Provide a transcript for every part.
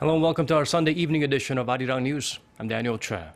Hello and welcome to our Sunday evening edition of Arirang News. I'm Daniel Che.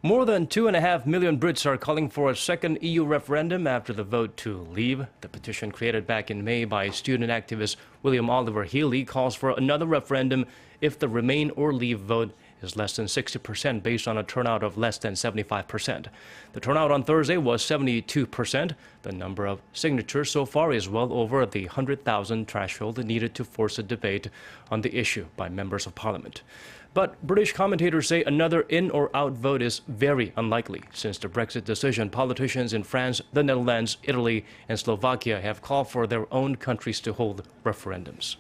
More than 2.5 million Brits are calling for a second EU referendum after the vote to leave. The petition created back in May by student activist William Oliver Healy calls for another referendum if the remain or leave vote is less than 60% based on a turnout of less than 75%. The turnout on Thursday was 72%. The number of signatures so far is well over the 100,000 threshold needed to force a debate on the issue by members of parliament. But British commentators say another in or out vote is very unlikely. Since the Brexit decision, politicians in France, the Netherlands, Italy, and Slovakia have called for their own countries to hold referendums.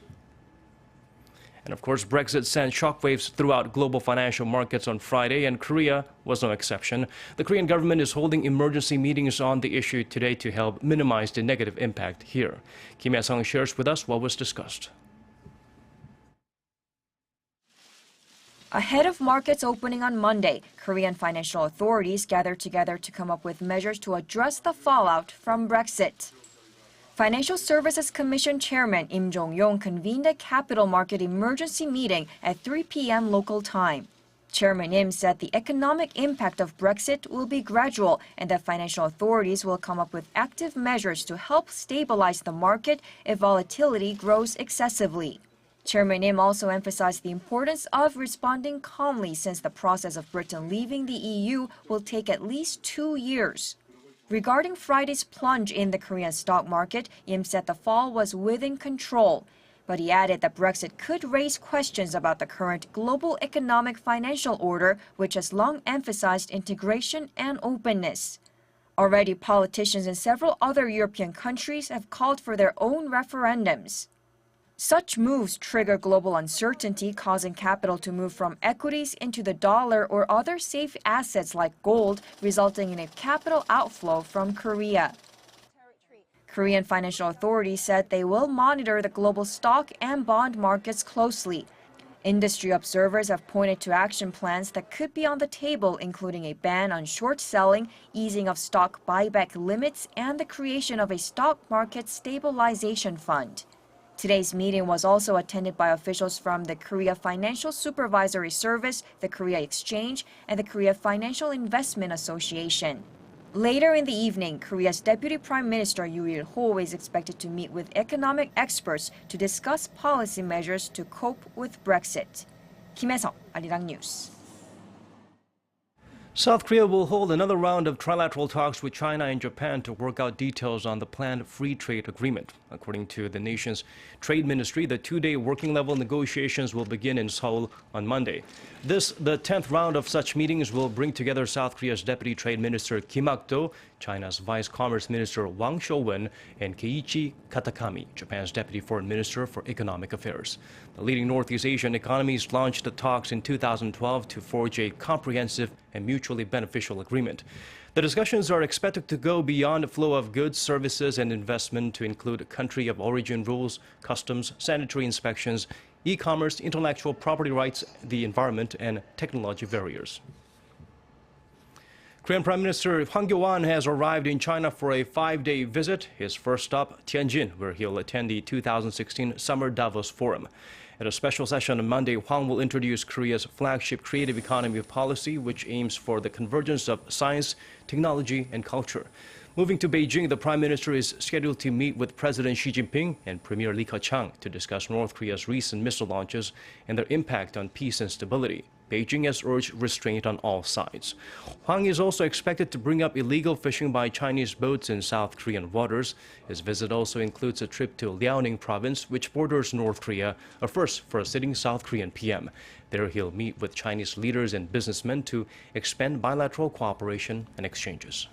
And of course, Brexit sent shockwaves throughout global financial markets on Friday, and Korea was no exception. The Korean government is holding emergency meetings on the issue today to help minimize the negative impact here. Kim Ya-sung shares with us what was discussed. Ahead of markets opening on Monday, Korean financial authorities gathered together to come up with measures to address the fallout from Brexit. Financial Services Commission Chairman Im Jong-yong convened a capital market emergency meeting at 3 p.m. local time. Chairman Im said the economic impact of Brexit will be gradual and that financial authorities will come up with active measures to help stabilize the market if volatility grows excessively. Chairman Im also emphasized the importance of responding calmly since the process of Britain leaving the EU will take at least 2 years. Regarding Friday's plunge in the Korean stock market, Im said the fall was within control. But he added that Brexit could raise questions about the current global economic financial order, which has long emphasized integration and openness. Already, politicians in several other European countries have called for their own referendums. Such moves trigger global uncertainty, causing capital to move from equities into the dollar or other safe assets like gold, resulting in a capital outflow from Korea. Korean financial authorities said they will monitor the global stock and bond markets closely. Industry observers have pointed to action plans that could be on the table, including a ban on short selling, easing of stock buyback limits, and the creation of a stock market stabilization fund. Today's meeting was also attended by officials from the Korea Financial Supervisory Service, the Korea Exchange, and the Korea Financial Investment Association. Later in the evening, Korea's Deputy Prime Minister Yoo Il-ho is expected to meet with economic experts to discuss policy measures to cope with Brexit. Kim Ya-sung, Arirang News. South Korea will hold another round of trilateral talks with China and Japan to work out details on the planned free trade agreement. According to the nation's trade ministry, the two-day working-level negotiations will begin in Seoul on Monday. The 10th round of such meetings will bring together South Korea's Deputy Trade Minister Kim Ak-do, China's Vice Commerce Minister Hwang Kyo-ahn, and Keiichi Katakami, Japan's Deputy Foreign Minister for Economic Affairs. The leading Northeast Asian economies launched the talks in 2012 to forge a comprehensive and mutually beneficial agreement. The discussions are expected to go beyond the flow of goods, services, and investment to include country of origin rules, customs, sanitary inspections, e-commerce, intellectual property rights, the environment, and technology barriers. Korean Prime Minister Hwang Kyo-ahn has arrived in China for a 5-day visit. His first stop, Tianjin, where he'll attend the 2016 Summer Davos Forum. At a special session on Monday, Hwang will introduce Korea's flagship creative economy policy, which aims for the convergence of science, technology, and culture. Moving to Beijing, the Prime Minister is scheduled to meet with President Xi Jinping and Premier Li Keqiang to discuss North Korea's recent missile launches and their impact on peace and stability. Beijing has urged restraint on all sides. Hwang is also expected to bring up illegal fishing by Chinese boats in South Korean waters. His visit also includes a trip to Liaoning province, which borders North Korea, a first for a sitting South Korean PM. There he'll meet with Chinese leaders and businessmen to expand bilateral cooperation and exchanges.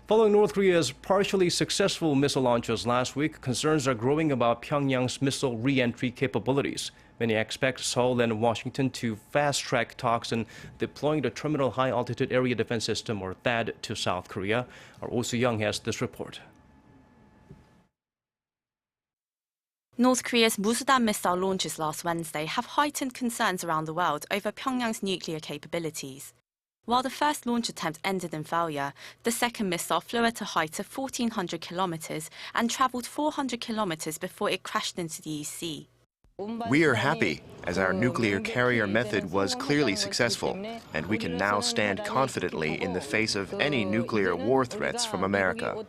Following North Korea's partially successful missile launches last week, concerns are growing about Pyongyang's missile re-entry capabilities. Many expect Seoul and Washington to fast-track talks in deploying the Terminal High Altitude Area Defense System, or THAAD, to South Korea. Our Oh Soo-young has this report. North Korea's Musudan missile launches last Wednesday have heightened concerns around the world over Pyongyang's nuclear capabilities. While the first launch attempt ended in failure, the second missile flew at a height of 1,400 kilometers and traveled 400 kilometers before it crashed into the East Sea. We are happy, as our nuclear carrier method was clearly successful, and we can now stand confidently in the face of any nuclear war threats from America.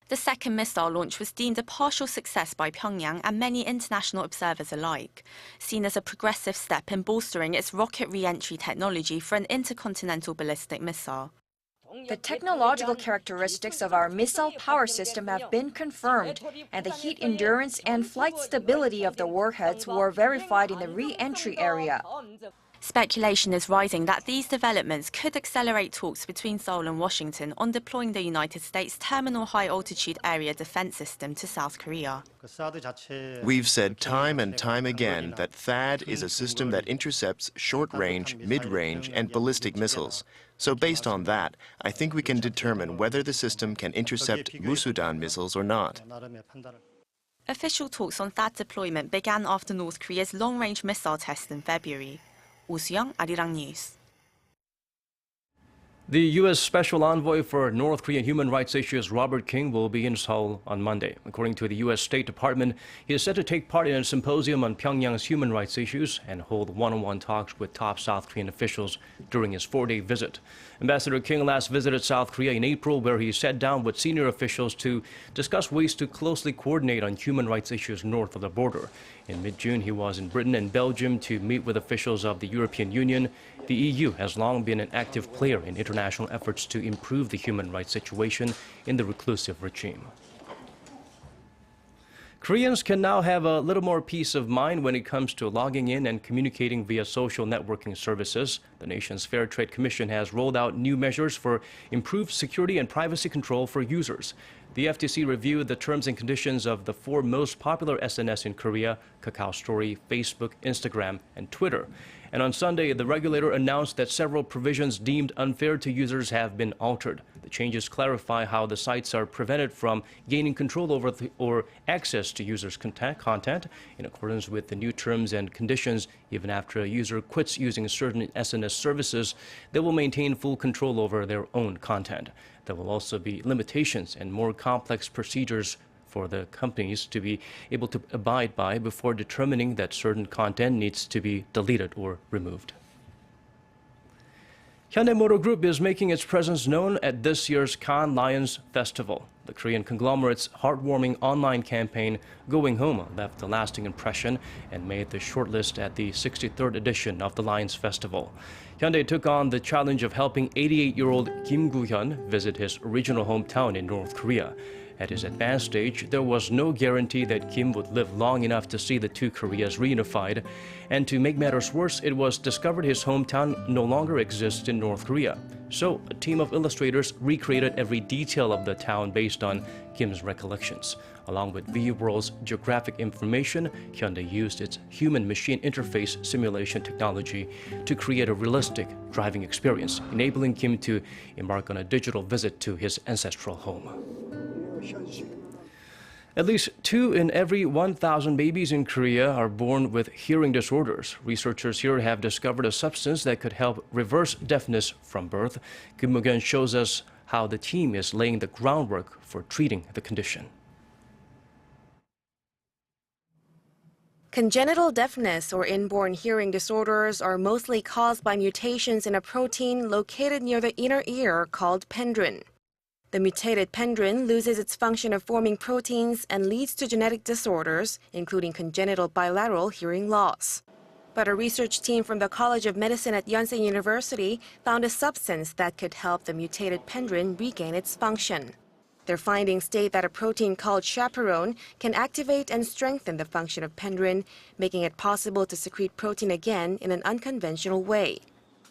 The second missile launch was deemed a partial success by Pyongyang and many international observers alike, seen as a progressive step in bolstering its rocket re-entry technology for an intercontinental ballistic missile. The technological characteristics of our missile power system have been confirmed, and the heat endurance and flight stability of the warheads were verified in the re-entry area. Speculation is rising that these developments could accelerate talks between Seoul and Washington on deploying the United States Terminal High Altitude Area Defense System to South Korea. We've said time and time again that THAAD is a system that intercepts short-range, mid-range, and ballistic missiles. So based on that, I think we can determine whether the system can intercept Musudan missiles or not. Official talks on THAAD deployment began after North Korea's long-range missile test in February. Young, Arirang News. The U.S. Special Envoy for North Korean human rights issues, Robert King, will be in Seoul on Monday. According to the U.S. State Department, he is set to take part in a symposium on Pyongyang's human rights issues and hold one-on-one talks with top South Korean officials during his 4-day visit. Ambassador King last visited South Korea in April, where he sat down with senior officials to discuss ways to closely coordinate on human rights issues north of the border. In mid-June, he was in Britain and Belgium to meet with officials of the European Union. The EU has long been an active player in international efforts to improve the human rights situation in the reclusive regime. Koreans can now have a little more peace of mind when it comes to logging in and communicating via social networking services. The nation's Fair Trade Commission has rolled out new measures for improved security and privacy control for users. The FTC reviewed the terms and conditions of the 4 most popular SNS in Korea: Kakao Story, Facebook, Instagram, and Twitter. And on Sunday, the regulator announced that several provisions deemed unfair to users have been altered. The changes clarify how the sites are prevented from gaining control over or access to users' content in accordance with the new terms and conditions. Even after a user quits using certain SNS services, they will maintain full control over their own content. There will also be limitations and more complex procedures for the companies to be able to abide by before determining that certain content needs to be deleted or removed. Hyundai Motor Group is making its presence known at this year's Cannes Lions Festival. The Korean conglomerate's heartwarming online campaign, Going Home, left a lasting impression and made the shortlist at the 63rd edition of the Lions Festival. Hyundai took on the challenge of helping 88-year-old Kim Gu-hyun visit his original hometown in North Korea. At his advanced age, there was no guarantee that Kim would live long enough to see the two Koreas reunified. And to make matters worse, it was discovered his hometown no longer exists in North Korea. So, a team of illustrators recreated every detail of the town based on Kim's recollections. Along with VWorld's geographic information, Hyundai used its human-machine interface simulation technology to create a realistic driving experience, enabling Kim to embark on a digital visit to his ancestral home. At least 2 in every 1,000 babies in Korea are born with hearing disorders. Researchers here have discovered a substance that could help reverse deafness from birth. Kim Mok-yeon shows us how the team is laying the groundwork for treating the condition. Congenital deafness or inborn hearing disorders are mostly caused by mutations in a protein located near the inner ear called pendrin. The mutated pendrin loses its function of forming proteins and leads to genetic disorders, including congenital bilateral hearing loss. But a research team from the College of Medicine at Yonsei University found a substance that could help the mutated pendrin regain its function. Their findings state that a protein called chaperone can activate and strengthen the function of pendrin, making it possible to secrete protein again in an unconventional way.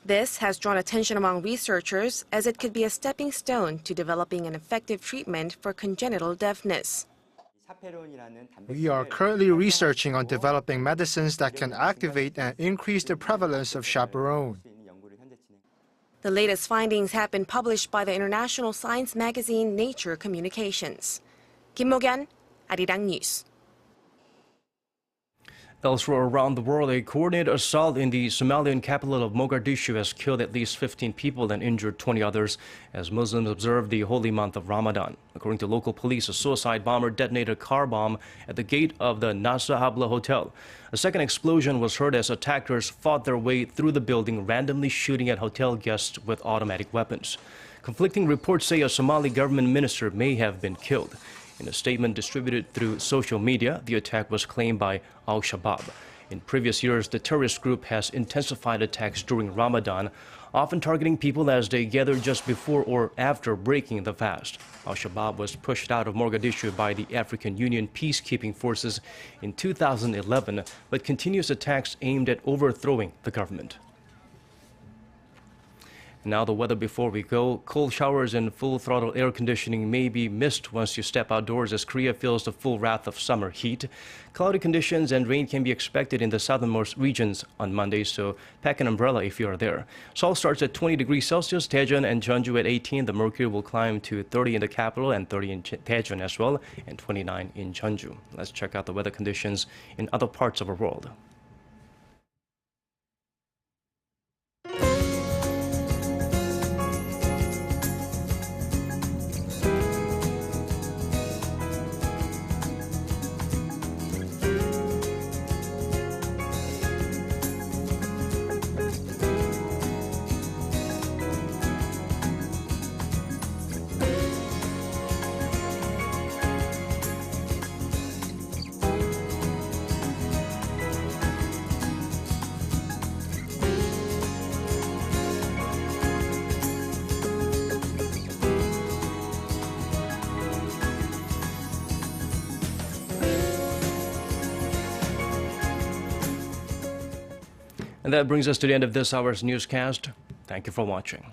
This has drawn attention among researchers as it could be a stepping stone to developing an effective treatment for congenital deafness. We are currently researching on developing medicines that can activate and increase the prevalence of chaperone. The latest findings have been published by the international science magazine Nature Communications. Kim Mok-yeon, Arirang News. Elsewhere around the world, a coordinated assault in the Somalian capital of Mogadishu has killed at least 15 people and injured 20 others as Muslims observe the holy month of Ramadan. According to local police, a suicide bomber detonated a car bomb at the gate of the Nasa Habla Hotel. A second explosion was heard as attackers fought their way through the building, randomly shooting at hotel guests with automatic weapons. Conflicting reports say a Somali government minister may have been killed. In a statement distributed through social media, the attack was claimed by Al-Shabaab. In previous years, the terrorist group has intensified attacks during Ramadan, often targeting people as they gather just before or after breaking the fast. Al-Shabaab was pushed out of Mogadishu by the African Union peacekeeping forces in 2011, but continues attacks aimed at overthrowing the government. Now the weather before we go. Cold showers and full throttle air conditioning may be missed once you step outdoors as Korea feels the full wrath of summer heat. Cloudy conditions and rain can be expected in the southernmost regions on Monday, so pack an umbrella if you are there. Seoul starts at 20 degrees Celsius, Daejeon and Jeonju at 18. The mercury will climb to 30 in the capital and 30 in Daejeon as well, and 29 in Jeonju. Let's check out the weather conditions in other parts of the world. And that brings us to the end of this hour's newscast. Thank you for watching.